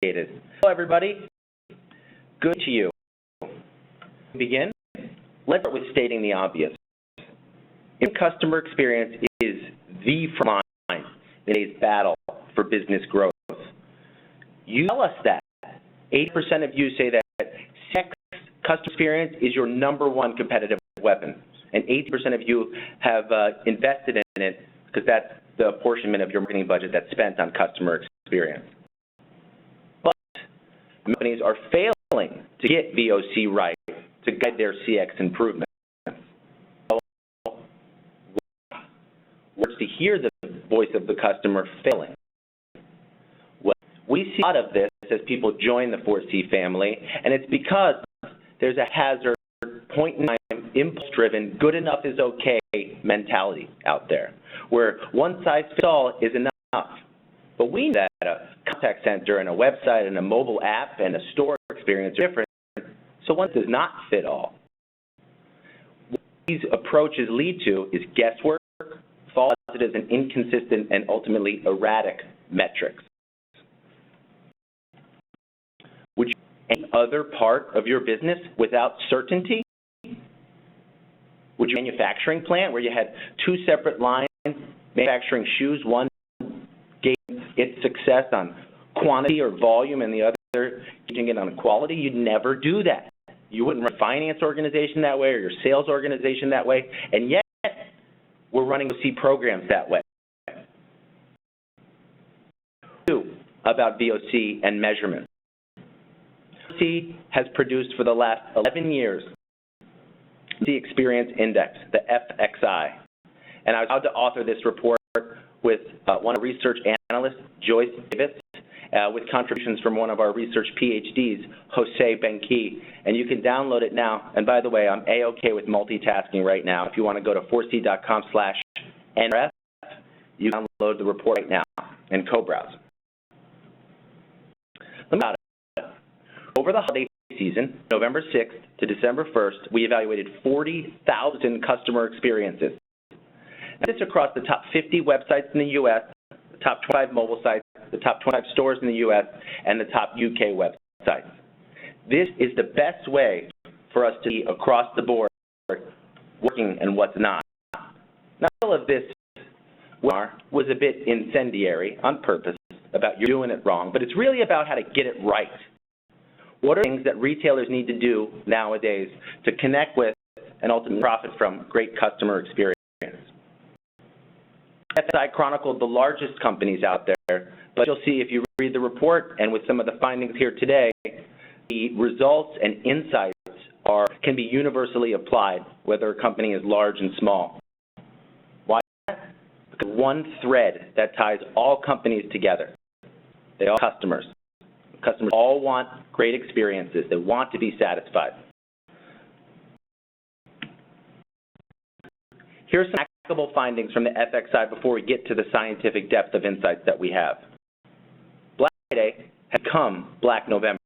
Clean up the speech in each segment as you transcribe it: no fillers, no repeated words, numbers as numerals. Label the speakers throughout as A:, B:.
A: Hello, everybody. Good to you. To begin, let's start with stating the obvious. Customer experience is the front line in today's battle for business growth. You tell us that. 80% of you say that customer experience is your #1 competitive weapon, and 80% of you have invested in it because that's the apportionment of your marketing budget that's spent on customer experience. But companies are failing to get VOC right to guide their CX improvement. To hear the voice of the customer failing. Well, we see a lot of this as people join the ForeSee family, and it's because there's a hazard, point-in-time, impulse-driven, good enough is okay mentality out there, where one size fits all is enough. But we know that a contact center and a website and a mobile app and a store experience are different, so one does not fit all. What these approaches lead to is guesswork, false positives, and inconsistent and ultimately erratic metrics. Would you any other part of your business without certainty? Would you manufacturing plant where you had 2 separate lines manufacturing shoes, one gauging its success on quantity or volume and the other gauging it on quality? You'd never do that. You wouldn't run a finance organization that way or your sales organization that way, and yet we're running VOC programs that way. About VOC and measurement. ForeSee has produced for the last 11 years the Experience Index, the FXI. And I was proud to author this report with one of our research analysts, Joyce Davis, with contributions from one of our research PhDs, Jose Benki. And you can download it now. And by the way, I'm A-OK with multitasking right now. If you want to go to forsee.com/NRF, you can download the report right now and co-browse. Over the holiday season, November 6th to December 1st, we evaluated 40,000 customer experiences. This is across the top 50 websites in the U.S., the top 25 mobile sites, the top 25 stores in the U.S., and the top UK websites. This is the best way for us to be across the board working and what's not. Now, all of this was a bit incendiary on purpose about you doing it wrong, but it's really about how to get it right. What are things that retailers need to do nowadays to connect with and ultimately profit from great customer experience? FSI chronicled the largest companies out there, but you'll see if you read the report and with some of the findings here today, the results and insights can be universally applied, whether a company is large and small. Why? Because one thread that ties all companies together. They all customers. Customers all want great experiences. They want to be satisfied. Here's some actionable findings from the FXI before we get to the scientific depth of insights that we have. Black Friday has become Black November.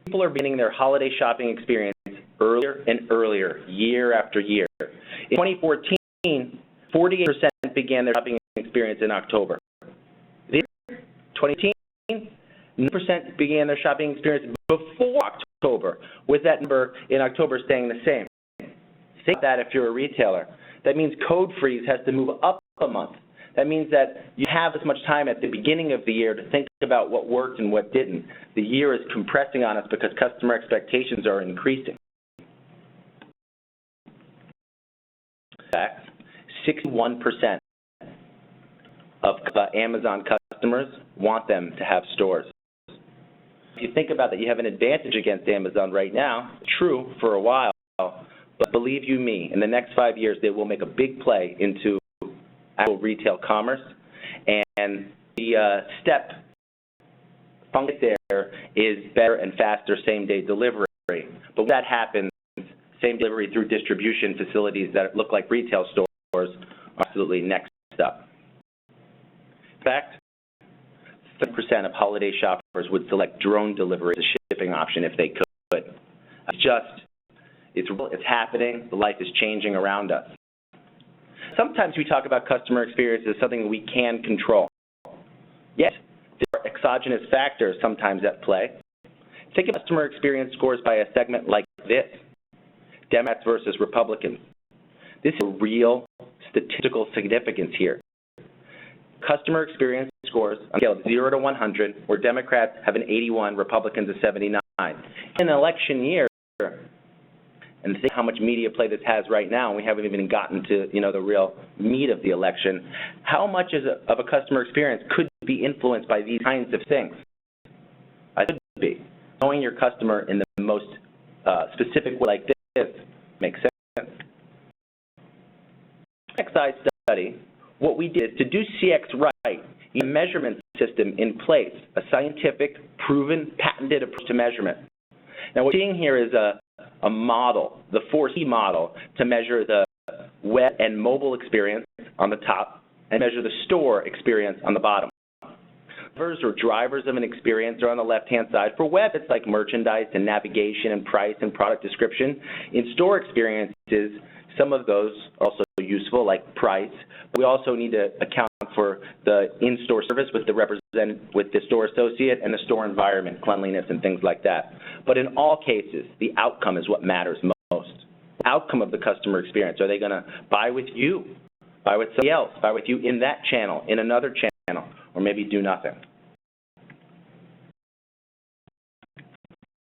A: People are beginning their holiday shopping experience earlier and earlier, year after year. In 2014, 48% began their shopping experience in October. This year, 2018, 9% began their shopping experience before October, with that number in October staying the same. Think that if you're a retailer. That means code freeze has to move up a month. That means that you have as much time at the beginning of the year to think about what worked and what didn't. The year is compressing on us because customer expectations are increasing. In fact, 61% of Amazon customers want them to have stores. If you think about that, you have an advantage against Amazon right now. True for a while, but believe you me, in the next 5 years, they will make a big play into actual retail commerce, and the step function there is better and faster same-day delivery. But when that happens, same delivery through distribution facilities that look like retail stores are absolutely next up. In fact, 30% of holiday shoppers would select drone delivery as a shipping option if they could. It's happening. The life is changing around us. Sometimes we talk about customer experience as something we can control. Yes, there exogenous factors sometimes at play. Think of customer experience scores by a segment like this, Democrats versus Republicans. This is real statistical significance here. Customer experience scores on a scale of 0 to 100, where Democrats have an 81, Republicans a 79. In an election year, and think how much media play this has right now, and we haven't even gotten to the real meat of the election, how much of a customer experience could be influenced by these kinds of things? I could be. Knowing your customer in the most specific way like this makes sense. Next size study, what we did is to do CX right, you need a measurement system in place, a scientific, proven, patented approach to measurement. Now what we're seeing here is a model, the ForeSee model, to measure the web and mobile experience on the top and measure the store experience on the bottom. Or drivers of an experience are on the left-hand side. For web, it's like merchandise and navigation and price and product description. In store experiences, some of those are also useful, like price. We also need to account for the in-store service with the store associate and the store environment, cleanliness and things like that. But in all cases, the outcome is what matters most. The outcome of the customer experience. Are they going to buy with you, buy with somebody else, buy with you in that channel, in another channel, or maybe do nothing?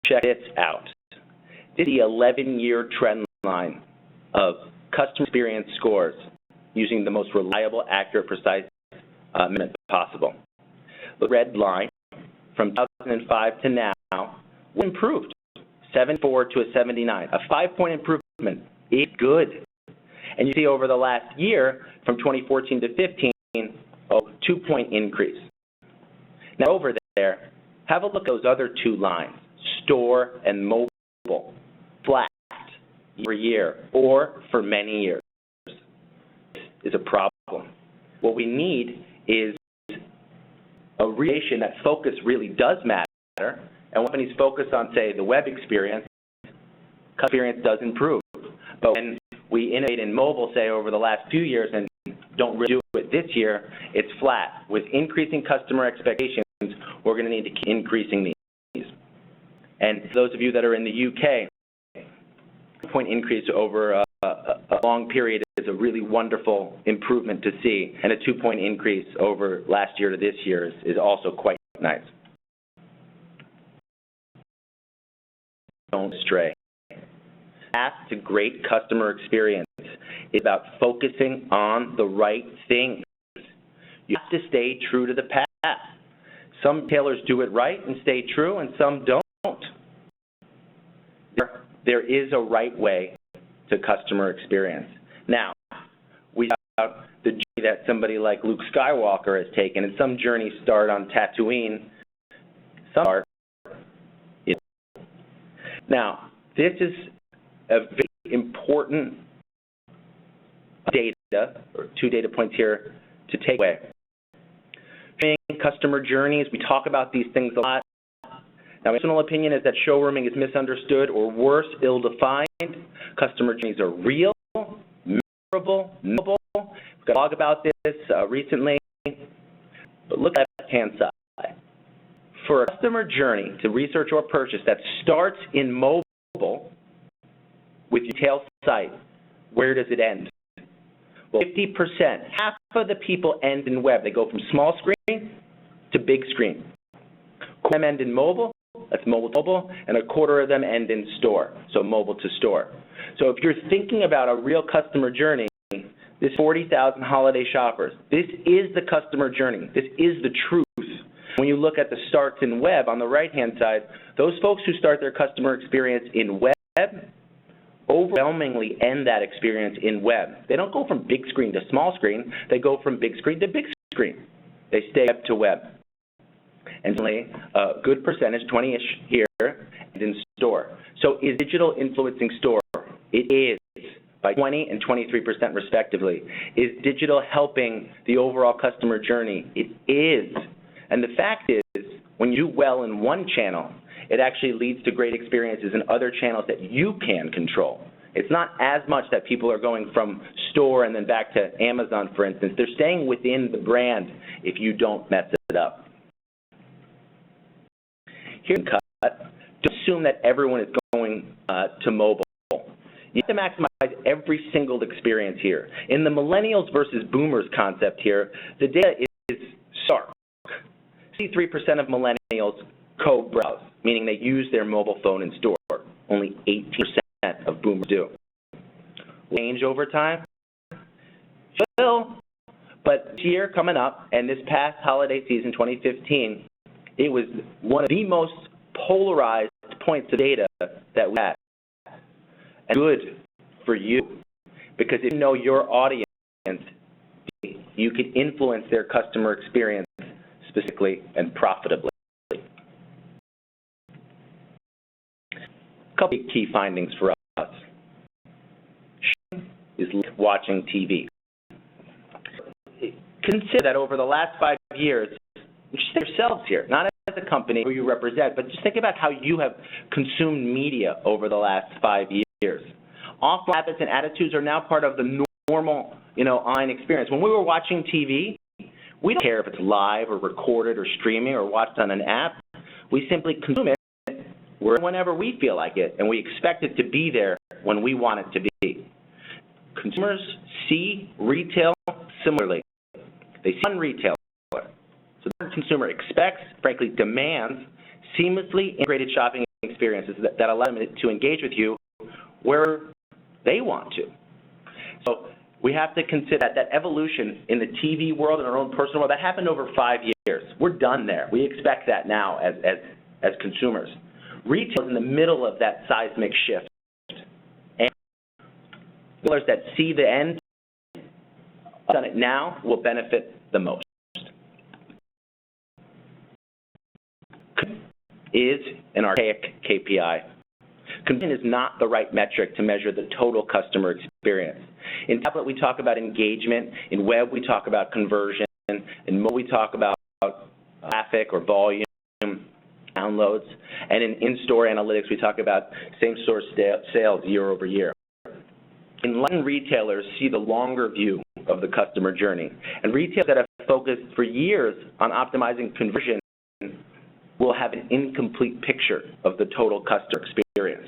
A: Check this out. This is the 11-year trend line of customer experience scores using the most reliable, accurate, precise measurement possible. The red line from 2005 to now was improved, 74 to a 79. A 5-point improvement is good. And you see over the last year, from 2014 to 15, a 2-point increase. Now over there, have a look at those other two lines, store and mobile, flat year or for many years. This is a problem. What we need is a relation that focus really does matter, and when companies focus on, say, the web experience, customer experience does improve. But when we innovate in mobile, say, over the last few years and don't really do it this year, it's flat. With increasing customer expectations, we're going to need to keep increasing these. And those of you that are in the UK, point increase over a long period is a really wonderful improvement to see, and a 2-point increase over last year to this year is also quite nice. Don't stray. Path to great customer experience is about focusing on the right things. You have to stay true to the path. Some retailers do it right and stay true, and some don't. There is a right way to customer experience. Now, we talk about the journey that somebody like Luke Skywalker has taken, and some journeys start on Tatooine, some start in. Now, this is a very important data, or 2 data points here to take away. Customer journeys, we talk about these things a lot. Now, my personal opinion is that showrooming is misunderstood, or worse, ill-defined. Customer journeys are real, memorable, knowable. We've got a blog about this recently. But look at the left-hand side. For a customer journey to research or purchase that starts in mobile with your retail site, where does it end? Well, 50%, half of the people end in web. They go from small screen to big screen. Quarter of them end in mobile. That's mobile to mobile, and a quarter of them end in store, so mobile to store. So if you're thinking about a real customer journey, this 40,000 holiday shoppers, this is the customer journey. This is the truth. When you look at the starts in web on the right-hand side, those folks who start their customer experience in web overwhelmingly end that experience in web. They don't go from big screen to small screen. They go from big screen to big screen. They stay web to web. And only a good percentage, 20-ish here, is in store. So is digital influencing store? It is, by 20 and 23% respectively. Is digital helping the overall customer journey? It is. And the fact is, when you do well in one channel, it actually leads to great experiences in other channels that you can control. It's not as much that people are going from store and then back to Amazon, for instance. They're staying within the brand if you don't mess it up. here's the cut. Don't assume that everyone is going to mobile. You have to maximize every single experience here. In the millennials versus boomers concept here, the data is stark. 63% of millennials co-browse, meaning they use their mobile phone in store. Only 18% of boomers do. Change over time? Will. But this year coming up, and this past holiday season, 2015, it was one of the most polarized points of data that we had. And good for you, because if you know your audience, you can influence their customer experience specifically and profitably. A couple of key findings for us. Is watching TV. Consider that over the last 5 years, just think yourselves here, not as a company who you represent, but just think about how you have consumed media over the last 5 years. Offline habits and attitudes are now part of the normal, online experience. When we were watching TV, we don't care if it's live or recorded or streaming or watched on an app. We simply consume it whenever we feel like it, and we expect it to be there when we want it to be. Consumers see retail similarly. They see one retailer. So the consumer expects, frankly, demands seamlessly integrated shopping experiences that allow them to engage with you where they want to. So we have to consider that evolution in the TV world and our own personal world, that happened over 5 years. We're done there. We expect that now as consumers. Retail is in the middle of that seismic shift. And retailers that see the end on it now will benefit the most. Is an archaic KPI. Conversion is not the right metric to measure the total customer experience. In tablet, we talk about engagement. In web, we talk about conversion. In mobile, we talk about traffic or volume, downloads. And in in-store analytics, we talk about same-store sales year over year. Enlightened retailers see the longer view of the customer journey. And retailers that have focused for years on optimizing conversion will have an incomplete picture of the total customer experience.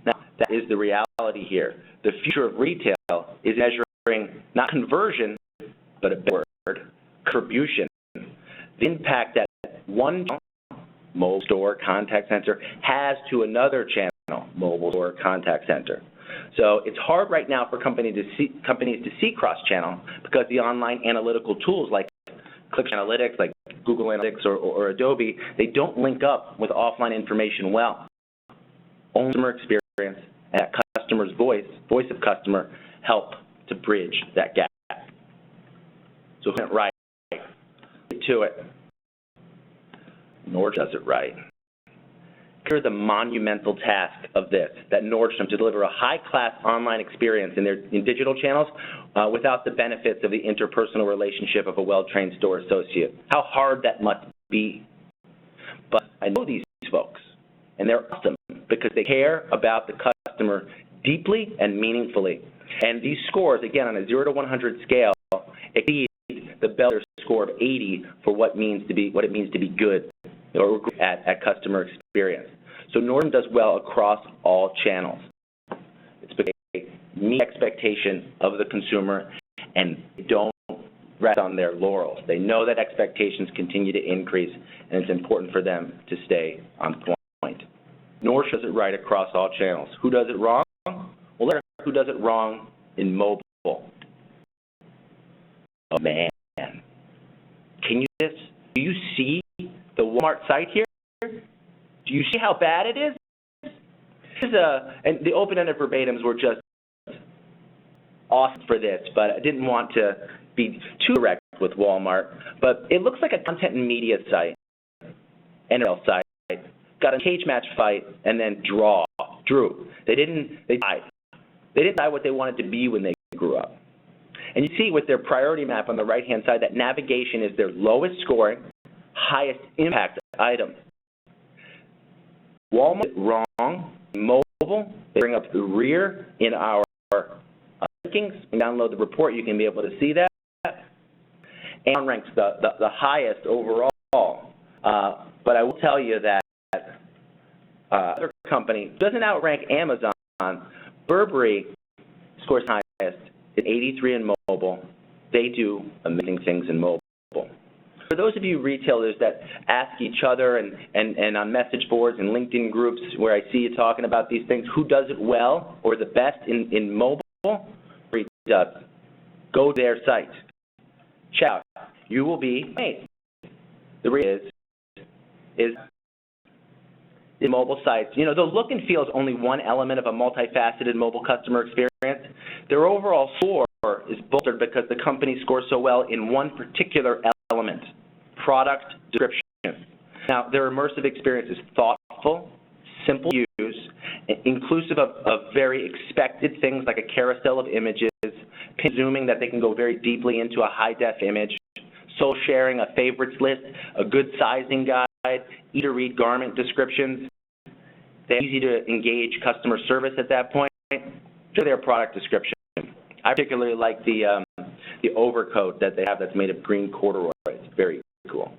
A: Now, that is the reality here. The future of retail is measuring not conversion, but a better word, contribution. The impact that one mobile store contact center has to another channel, mobile store contact center. So it's hard right now for companies to see cross-channel because the online analytical tools like Click Analytics, like Google Analytics or Adobe, they don't link up with offline information well. Only customer experience and that customer's voice of customer, help to bridge that gap. So who went right? Get to it. Nordstrom does it right. Consider the monumental task of this, that Nordstrom to deliver a high-class online experience in digital channels without the benefits of the interpersonal relationship of a well-trained store associate. How hard that must be. But I know these folks, and they're awesome because they care about the customer deeply and meaningfully. And these scores, again, on a 0 to 100 scale, exceed the Bell score of 80 for what it means to be good or at customer experience. So Nordstrom does well across all channels. It's because they meet expectation of the consumer and don't rest on their laurels. They know that expectations continue to increase, and it's important for them to stay on point. Nordstrom does it right across all channels. Who does it wrong? Well, who does it wrong in mobile? Oh, man. Can you see this? Do you see the Walmart site here? Do you see how bad it is? This is and the open-ended verbatims were just awesome for this, but I didn't want to be too direct with Walmart. But it looks like a content and media site, NFL site, got a cage match fight, and then drew. They died. They didn't decide what they wanted to be when they grew up. And you see with their priority map on the right-hand side that navigation is their lowest scoring, highest impact item. Walmart, wrong. Mobile, they bring up the rear in our rankings. When you download the report, you can be able to see that. And ranks the highest overall But I will tell you that other company doesn't outrank Amazon. Burberry scores highest at 83 in mobile. They do amazing things in mobile. For those of you retailers that ask each other and on message boards and LinkedIn groups where I see you talking about these things, who does it well or the best in mobile, go to their site. Check out. You will be amazed. The reason is the mobile sites. You know, the look and feel is only one element of a multifaceted mobile customer experience. Their overall score is bolstered because the company scores so well in one particular element, product description. Now, their immersive experience is thoughtful, simple to use, inclusive of very expected things like a carousel of images, presuming that they can go very deeply into a high-def image, social sharing, a favorites list, a good sizing guide, easy-to-read garment descriptions. They have easy-to-engage customer service at that point. To their product description. I particularly like the overcoat that they have that's made of green corduroy. It's very cool.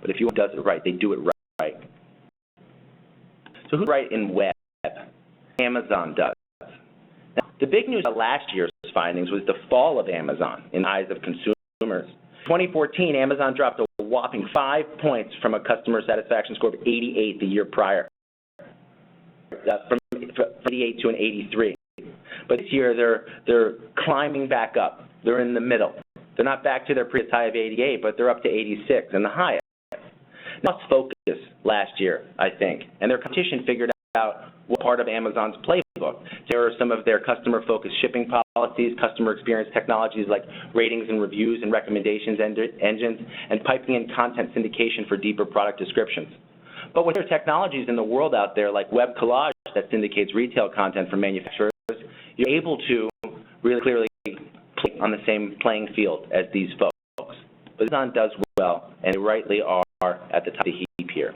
A: But if you does it right, they do it right. So who's right in web? Amazon does. Now, the big news of last year's findings was the fall of Amazon in the eyes of consumers. In 2014, Amazon dropped a whopping 5 points from a customer satisfaction score of 88 the year prior, from 88 to an 83. But this year, they're climbing back up. They're in the middle. They're not back to their previous high of 88, but they're up to 86 and the highest. Lost focus last year, I think, and their competition figured out what part of Amazon's playbook. There are some of their customer-focused shipping policies, customer experience technologies like ratings and reviews and recommendations engines, and piping in content syndication for deeper product descriptions. But with their technologies in the world out there, like web collage that syndicates retail content from manufacturers, you're able to really clearly play on the same playing field as these folks. But Amazon does well, and they rightly are at the top of the heap here.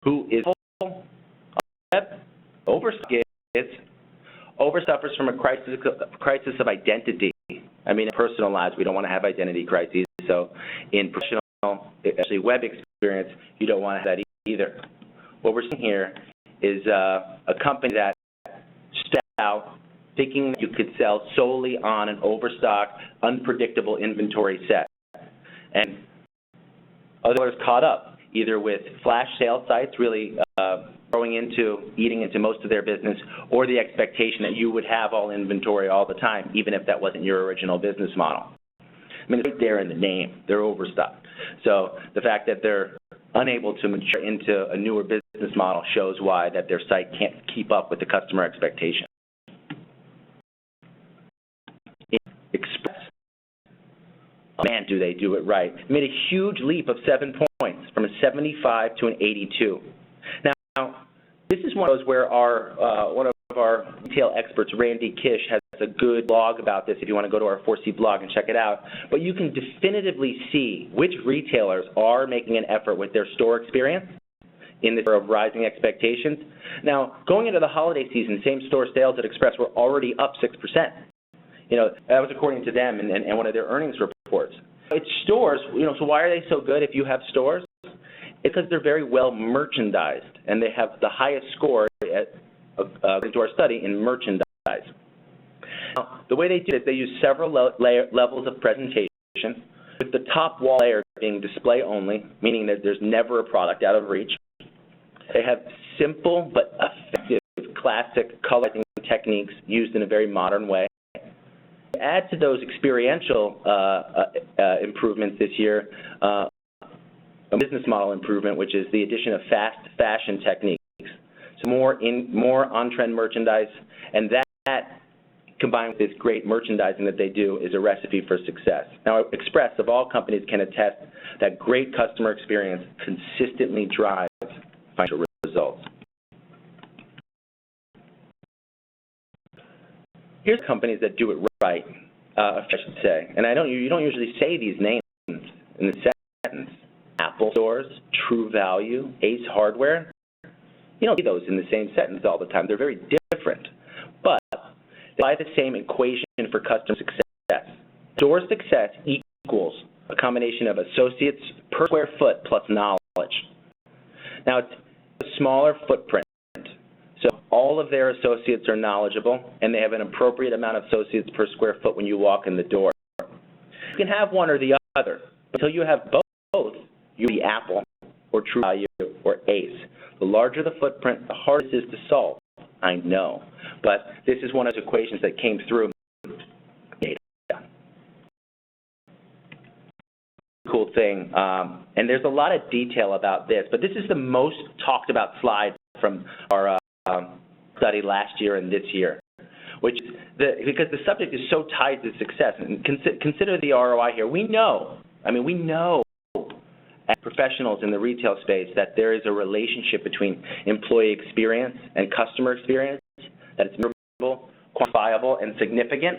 A: Who is on web? Overstock suffers from a crisis of identity. I mean, in personal lives, we don't want to have identity crises. So in professional, especially web experience, you don't want to have that either. What we're seeing here is a company that stepped out thinking you could sell solely on an overstock, unpredictable inventory set. And others caught up, either with flash sale sites really eating into most of their business, or the expectation that you would have all inventory all the time, even if that wasn't your original business model. I mean, it's right there in the name. They're overstocked. So the fact that they're unable to mature into a newer business model shows why that their site can't keep up with the customer expectation. Express, oh man, do they do it right. Made a huge leap of 7 points, from a 75 to an 82. Now, this is one of those where one of our retail experts, Randy Kish, has a good blog about this if you want to go to our ForeSee blog and check it out. But you can definitively see which retailers are making an effort with their store experience in this era of rising expectations. Now, going into the holiday season, same-store sales at Express were already up 6%. You know, that was according to them and one of their earnings reports. It's stores, you know, so why are they so good if you have stores? It's because they're very well merchandised, and they have the highest score according to our study in merchandise. Now, the way they do it, they use several levels of presentation, with the top wall layer being display only, meaning that there's never a product out of reach. They have simple but effective classic coloring techniques used in a very modern way. Add to those experiential improvements this year, a business model improvement, which is the addition of fast fashion techniques. So more on-trend merchandise, and that combined with this great merchandising that they do is a recipe for success. Now, Express, of all companies, can attest that great customer experience consistently drives financial results. Here's companies that do it right, I should say, and you don't usually say these names in the sentence. Apple Stores, True Value, Ace Hardware. You don't see those in the same sentence all the time. They're very different, but they apply the same equation for customer success. Store success equals a combination of associates per square foot plus knowledge. Now, it's a smaller footprint, so all of their associates are knowledgeable, and they have an appropriate amount of associates per square foot when you walk in the door. You can have one or the other. Until you have both, you'll be Apple or True Value or Ace. The larger the footprint, the harder it is to solve. I know, but this is one of those equations that came through data. Cool thing, and there's a lot of detail about this, but this is the most talked about slide from our study last year and this year, which is because the subject is so tied to success. And consider the ROI here. We know as professionals in the retail space that there is a relationship between employee experience and customer experience, that it's measurable, quantifiable, and significant.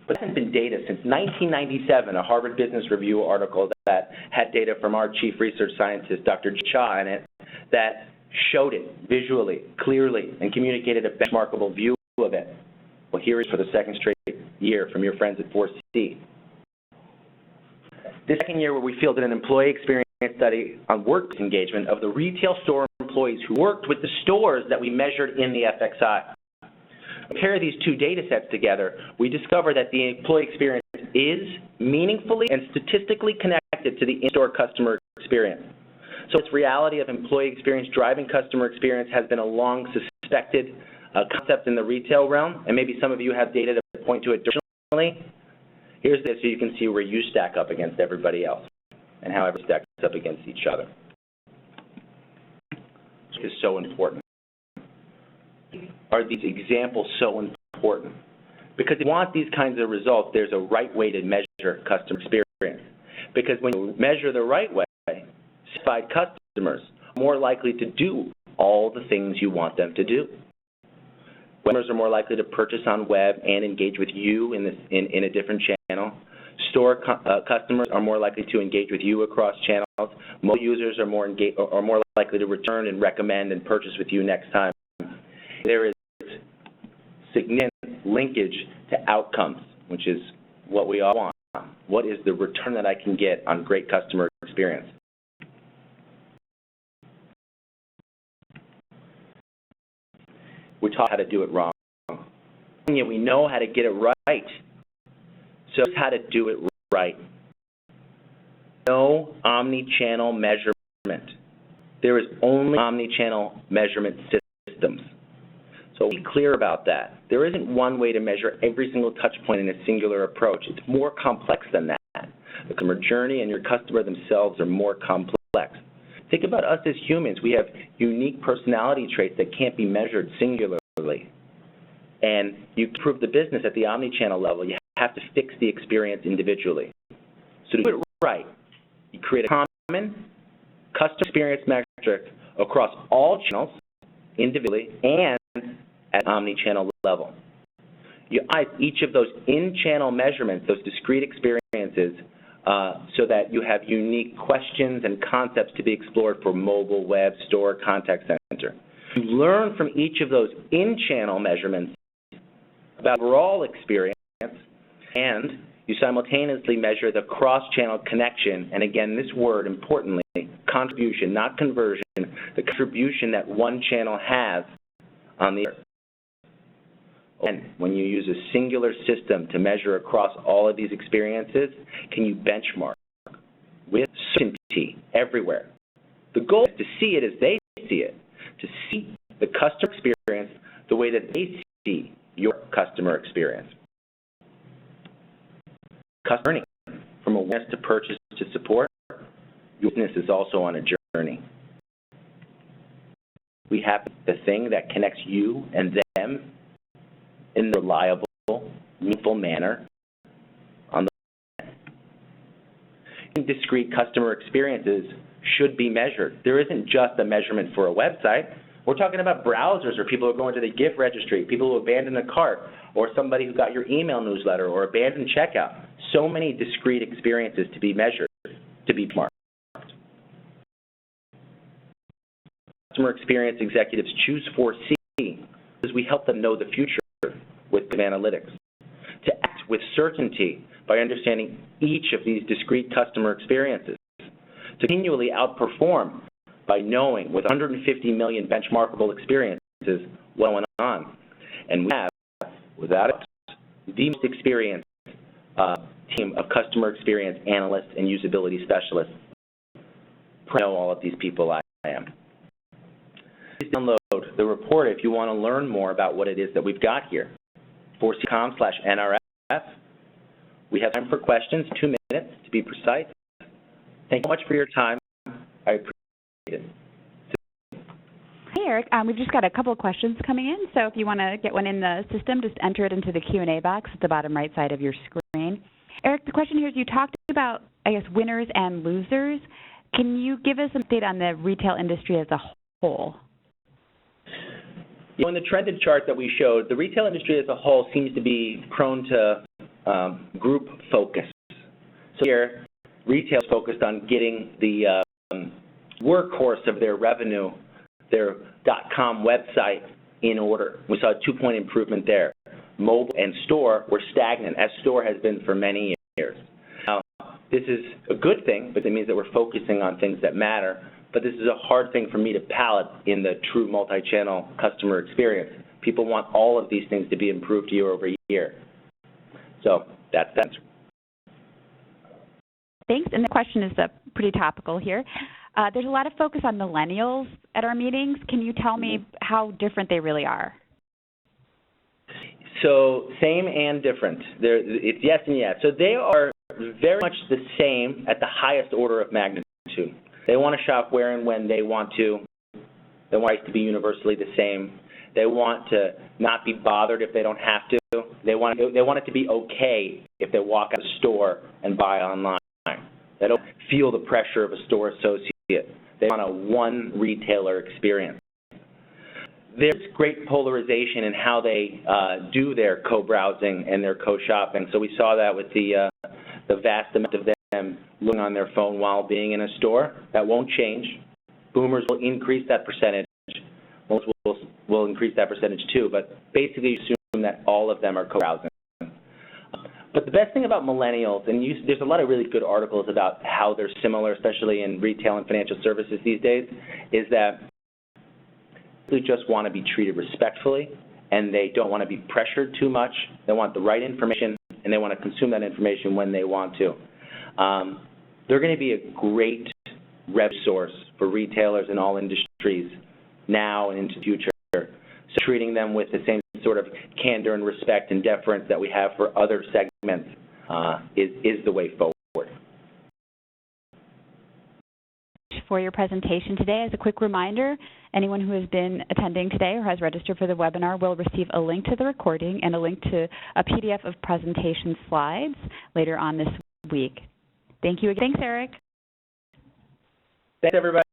A: But there hasn't been data since 1997, a Harvard Business Review article that had data from our chief research scientist, Dr. Cha, in it, that showed it visually, clearly, and communicated a benchmarkable view of it. Well, here is for the second straight year from your friends at ForeSee. This second year where we fielded an employee experience study on work engagement of the retail store employees who worked with the stores that we measured in the FXI. Compare these two data sets together, we discover that the employee experience is meaningfully and statistically connected to the in-store customer experience. So this reality of employee experience driving customer experience has been a long suspected concept in the retail realm, and maybe some of you have data to point to it additionally. Here's this so you can see where you stack up against everybody else and how everyone stacks up against each other. This is so important. Are these examples so important? Because if you want these kinds of results, there's a right way to measure customer experience. Because when you measure the right way, satisfied customers are more likely to do all the things you want them to do. Customers are more likely to purchase on web and engage with you in a different channel. Store customers are more likely to engage with you across channels. Mobile users are more likely to return and recommend and purchase with you next time. There is significant linkage to outcomes, which is what we all want. What is the return that I can get on great customer experience? We taught how to do it wrong. And yet we know how to get it right. So here's how to do it right. No omnichannel measurement. There is only omnichannel measurement systems. So be clear about that. There isn't one way to measure every single touch point in a singular approach. It's more complex than that. The customer journey and your customer themselves are more complex. Think about us as humans. We have unique personality traits that can't be measured singularly. And you improve the business at the omnichannel level, you have to fix the experience individually. So to do it right, you create a common customer experience metric across all channels individually and at omnichannel level. You analyze each of those in-channel measurements, those discrete experiences, so that you have unique questions and concepts to be explored for mobile, web, store, contact center. You learn from each of those in-channel measurements about overall experience, and you simultaneously measure the cross-channel connection, and again, this word, importantly, contribution, not conversion, the contribution that one channel has on the other. And when you use a singular system to measure across all of these experiences, can you benchmark with certainty everywhere? The goal is to see it as they see it, to see the customer experience the way that they see your customer experience. Customer journey, from awareness to purchase to support, your business is also on a journey. We have the thing that connects you and them in a reliable, meaningful manner on the discrete customer experiences should be measured. There isn't just a measurement for a website. We're talking about browsers or people who are going to the gift registry, people who abandon a cart, or somebody who got your email newsletter or abandoned checkout. So many discrete experiences to be measured, to be marked. Customer experience executives choose ForeSee because we help them know the future with analytics, to act with certainty by understanding each of these discrete customer experiences, to continually outperform by knowing with 150 million benchmarkable experiences what's going on. And we have, without it, the most experienced team of customer experience analysts and usability specialists. I know all of these people I am. Please download the report if you want to learn more about what it is that we've got here. ForeSee.com/NRF. We have time for questions, 2 minutes to be precise. Thank you so much for your time. I appreciate it.
B: Hey, Eric. We've just got a couple of questions coming in, so if you want to get one in the system, just enter it into the Q&A box at the bottom right side of your screen. Eric, the question here is you talked about, I guess, winners and losers. Can you give us an update on the retail industry as a whole?
A: In the trended chart that we showed, the retail industry as a whole seems to be prone to group focus. So here, retail is focused on getting the workhorse of their revenue, their .com website, in order. We saw a 2-point improvement there. Mobile and store were stagnant, as store has been for many years. Now, this is a good thing, but it means that we're focusing on things that matter. But this is a hard thing for me to palate in the true multi-channel customer experience. People want all of these things to be improved year over year. So that's that.
B: Thanks. And the question is pretty topical here. There's a lot of focus on millennials at our meetings. Can you tell me how different they really are?
A: So same and different. It's yes and yes. So they are very much the same at the highest order of magnitude. They want to shop where and when they want to. They want it to be universally the same. They want to not be bothered if they don't have to. They want it to be okay if they walk out of the store and buy online. They don't feel the pressure of a store associate. They want a one retailer experience. There's great polarization in how they do their co-browsing and their co-shopping. So we saw that with the vast amount of them looking on their phone while being in a store. That won't change. Boomers will increase that percentage. Most will increase that percentage too, but basically assume that all of them are co-browsing. But the best thing about millennials, and there's a lot of really good articles about how they're similar, especially in retail and financial services these days, is that they just want to be treated respectfully, and they don't want to be pressured too much. They want the right information, and they want to consume that information when they want to. They're going to be a great rev source for retailers in all industries now and into the future. So treating them with the same sort of candor and respect and deference that we have for other segments is the way forward.
B: For your presentation today, as a quick reminder, anyone who has been attending today or has registered for the webinar will receive a link to the recording and a link to a PDF of presentation slides later on this week. Thank you again. Thanks, Eric.
A: Thanks, everybody.